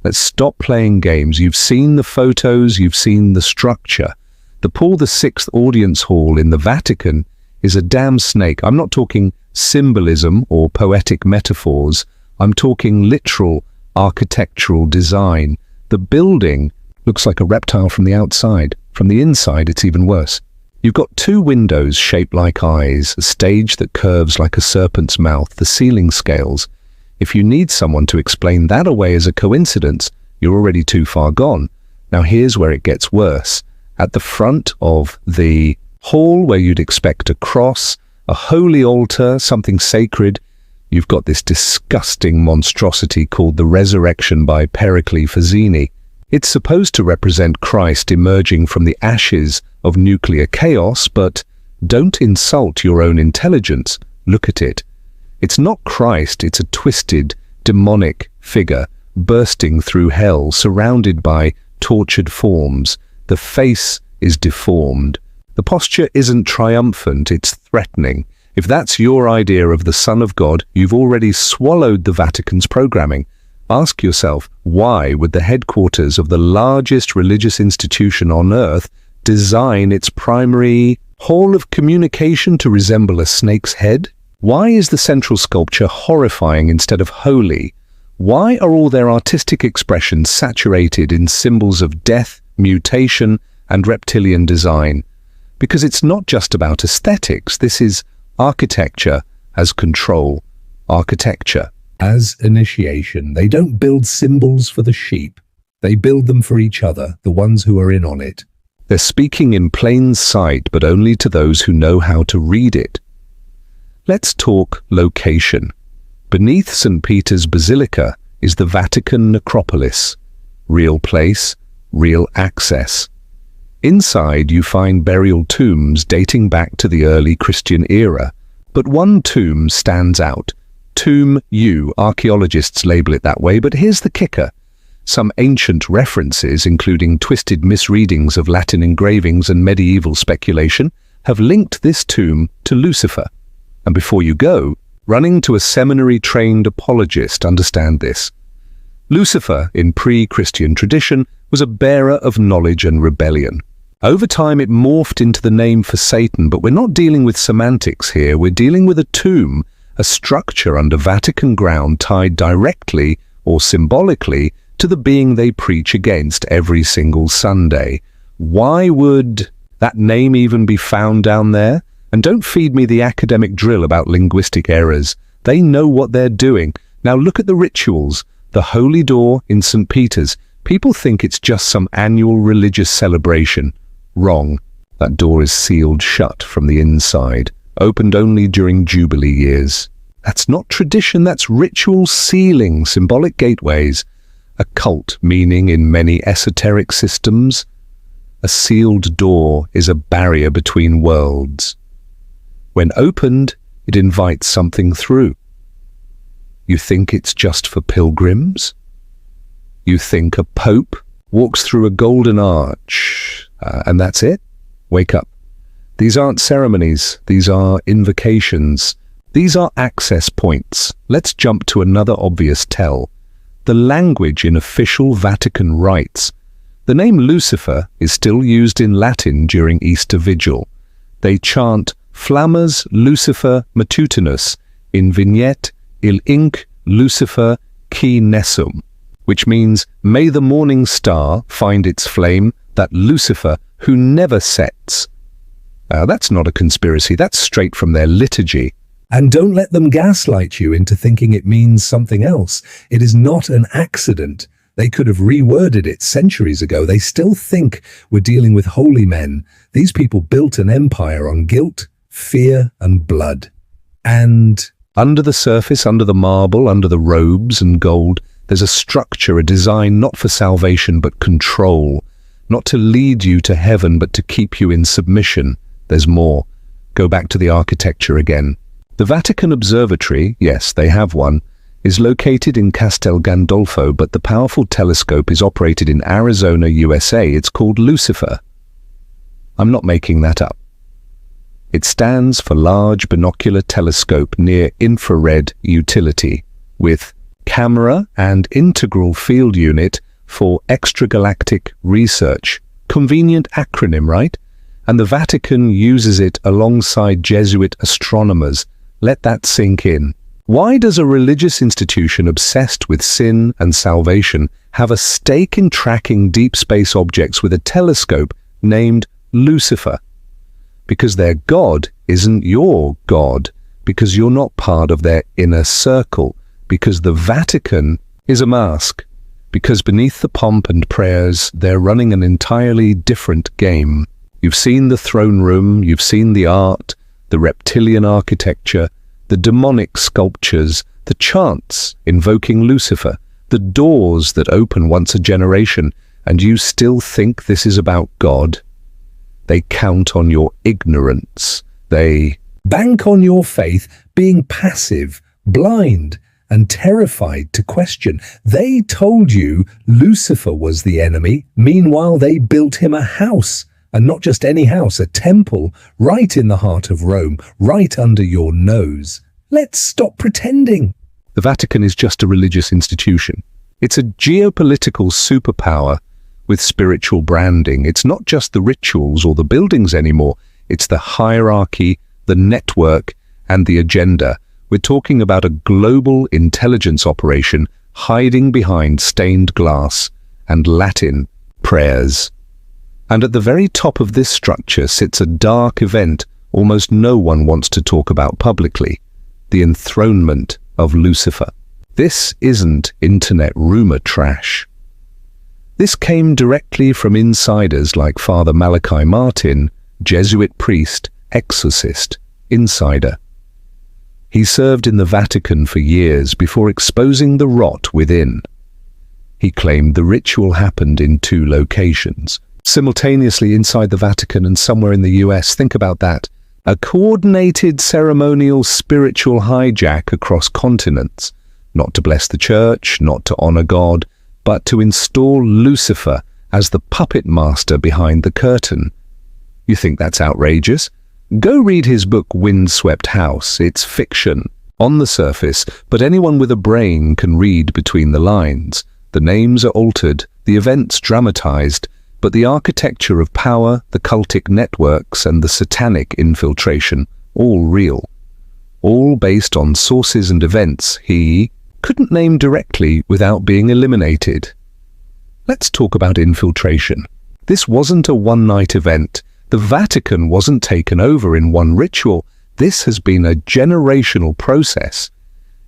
Let's stop playing games. You've seen the photos, you've seen the structure. The Paul VI audience hall in the Vatican is a damn snake. I'm not talking symbolism or poetic metaphors. I'm talking literal architectural design. The building looks like a reptile from the outside. From the inside, it's even worse. You've got two windows shaped like eyes, a stage that curves like a serpent's mouth, the ceiling scales. If you need someone to explain that away as a coincidence, you're already too far gone. Now here's where it gets worse. At the front of the hall where you'd expect a cross, a holy altar, something sacred, you've got this disgusting monstrosity called the Resurrection by Pericles Fazzini. It's supposed to represent Christ emerging from the ashes of nuclear chaos, but don't insult your own intelligence. Look at it. It's not Christ, it's a twisted, demonic figure bursting through hell, surrounded by tortured forms. The face is deformed. The posture isn't triumphant, it's threatening. If that's your idea of the Son of God, you've already swallowed the Vatican's programming. Ask yourself, why would the headquarters of the largest religious institution on earth design its primary hall of communication to resemble a snake's head? Why is the central sculpture horrifying instead of holy? Why are all their artistic expressions saturated in symbols of death, mutation, and reptilian design? Because it's not just about aesthetics. This is architecture as control, architecture as initiation. They don't build symbols for the sheep. They build them for each other, the ones who are in on it. They're speaking in plain sight, but only to those who know how to read it. Let's talk location. Beneath St. Peter's Basilica is the Vatican necropolis. Real place, real access. Inside you find burial tombs dating back to the early Christian era. But one tomb stands out. Tomb U, archaeologists label it that way, but here's the kicker. Some ancient references, including twisted misreadings of Latin engravings and medieval speculation, have linked this tomb to Lucifer. And before you go, running to a seminary-trained apologist, understand this. Lucifer, in pre-Christian tradition, was a bearer of knowledge and rebellion. Over time it morphed into the name for Satan, but we're not dealing with semantics here. We're dealing with a tomb, a structure under Vatican ground tied directly or symbolically to the being they preach against every single Sunday. Why would that name even be found down there? And don't feed me the academic drill about linguistic errors. They know what they're doing. Now look at the rituals. The Holy Door in St. Peter's. People think it's just some annual religious celebration. Wrong. That door is sealed shut from the inside, opened only during Jubilee years. That's not tradition, that's ritual sealing, symbolic gateways. A cult meaning in many esoteric systems. A sealed door is a barrier between worlds. When opened, it invites something through. You think it's just for pilgrims? You think a pope walks through a golden arch, and that's it? Wake up. These aren't ceremonies, these are invocations. These are access points. Let's jump to another obvious tell. The language in official Vatican rites. The name Lucifer is still used in Latin during Easter Vigil. They chant Flammas Lucifer matutinus in vignette il inc Lucifer qui nessum, which means, may the morning star find its flame, that Lucifer who never sets. That's not a conspiracy, that's straight from their liturgy. And don't let them gaslight you into thinking it means something else. It is not an accident. They could have reworded it centuries ago. They still think we're dealing with holy men. These people built an empire on guilt, fear, and blood. And under the surface, under the marble, under the robes and gold, there's a structure, a design not for salvation but control. Not to lead you to heaven but to keep you in submission. There's more. Go back to the architecture again. The Vatican Observatory, yes, they have one, is located in Castel Gandolfo, but the powerful telescope is operated in Arizona, USA. It's called Lucifer. I'm not making that up. It stands for Large Binocular Telescope Near Infrared Utility, with camera and integral field unit for extragalactic research. Convenient acronym, right? And the Vatican uses it alongside Jesuit astronomers. Let that sink in. Why does a religious institution obsessed with sin and salvation have a stake in tracking deep space objects with a telescope named Lucifer? Because their God isn't your God, because you're not part of their inner circle, because the Vatican is a mask, because beneath the pomp and prayers, they're running an entirely different game. You've seen the throne room, you've seen the art, the reptilian architecture, the demonic sculptures, the chants invoking Lucifer, the doors that open once a generation, and you still think this is about God? They count on your ignorance. They bank on your faith being passive, blind, and terrified to question. They told you Lucifer was the enemy. Meanwhile, they built him a house, and not just any house, a temple, right in the heart of Rome, right under your nose. Let's stop pretending. The Vatican is just a religious institution. It's a geopolitical superpower with spiritual branding. It's not just the rituals or the buildings anymore. It's the hierarchy, the network, and the agenda. We're talking about a global intelligence operation hiding behind stained glass and Latin prayers. And at the very top of this structure sits a dark event almost no one wants to talk about publicly: the enthronement of Lucifer. This isn't internet rumor trash. This came directly from insiders like Father Malachi Martin, Jesuit priest, exorcist, insider. He served in the Vatican for years before exposing the rot within. He claimed the ritual happened in 2 locations, simultaneously inside the Vatican and somewhere in the US. Think about that. A coordinated ceremonial spiritual hijack across continents, not to bless the church, not to honor God, but to install Lucifer as the puppet master behind the curtain. You think that's outrageous? Go read his book Windswept House. It's fiction on the surface, but anyone with a brain can read between the lines. The names are altered, the events dramatized, but the architecture of power, the cultic networks, and the satanic infiltration, all real. All based on sources and events he couldn't name directly without being eliminated. Let's talk about infiltration. This wasn't a one-night event. The Vatican wasn't taken over in one ritual. This has been a generational process.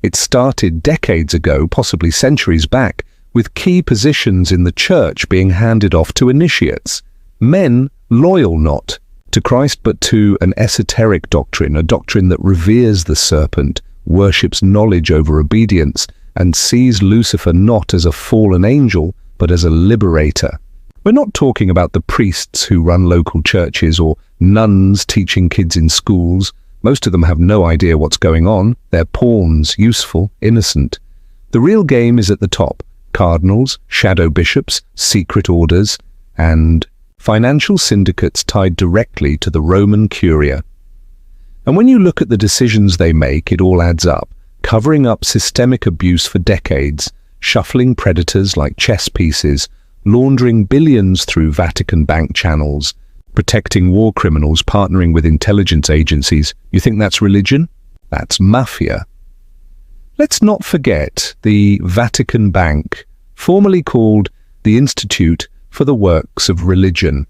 It started decades ago, possibly centuries back, with key positions in the church being handed off to initiates, men loyal not to Christ but to an esoteric doctrine, a doctrine that reveres the serpent, worships knowledge over obedience, and sees Lucifer not as a fallen angel but as a liberator. We're not talking about the priests who run local churches or nuns teaching kids in schools. Most of them have no idea what's going on. They're pawns, useful, innocent. The real game is at the top. Cardinals, shadow bishops, secret orders, and financial syndicates tied directly to the Roman Curia. And when you look at the decisions they make, it all adds up. Covering up systemic abuse for decades, shuffling predators like chess pieces, laundering billions through Vatican bank channels, protecting war criminals, partnering with intelligence agencies. You think that's religion? That's mafia. Let's not forget the Vatican Bank, formerly called the Institute for the Works of Religion.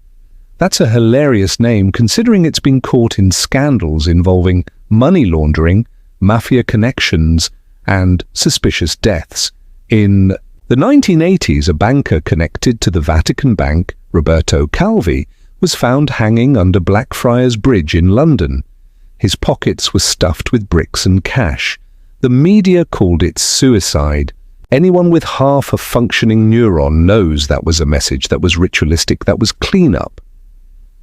That's a hilarious name considering it's been caught in scandals involving money laundering, mafia connections, and suspicious deaths. In the 1980s, a banker connected to the Vatican Bank, Roberto Calvi, was found hanging under Blackfriars Bridge in London. His pockets were stuffed with bricks and cash. The media called it suicide. Anyone with half a functioning neuron knows that was a message that was ritualistic, that was cleanup.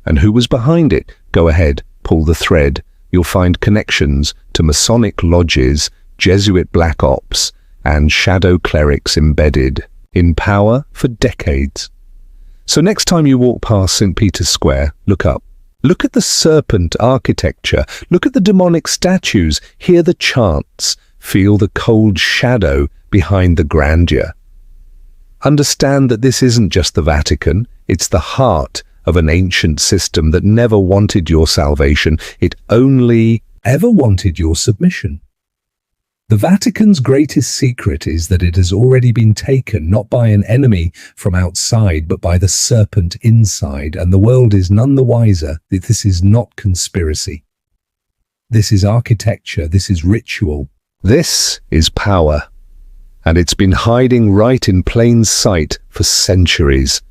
And who was behind it? Go ahead, pull the thread. You'll find connections to Masonic lodges, Jesuit black ops, and shadow clerics embedded in power for decades. So next time you walk past St. Peter's Square, look up. Look at the serpent architecture. Look at the demonic statues. Hear the chants. Feel the cold shadow behind the grandeur. Understand that this isn't just the Vatican, it's the heart of an ancient system that never wanted your salvation, it only ever wanted your submission. The Vatican's greatest secret is that it has already been taken not by an enemy from outside but by the serpent inside, and the world is none the wiser that this is not conspiracy. This is architecture, this is ritual, this is power. And it's been hiding right in plain sight for centuries.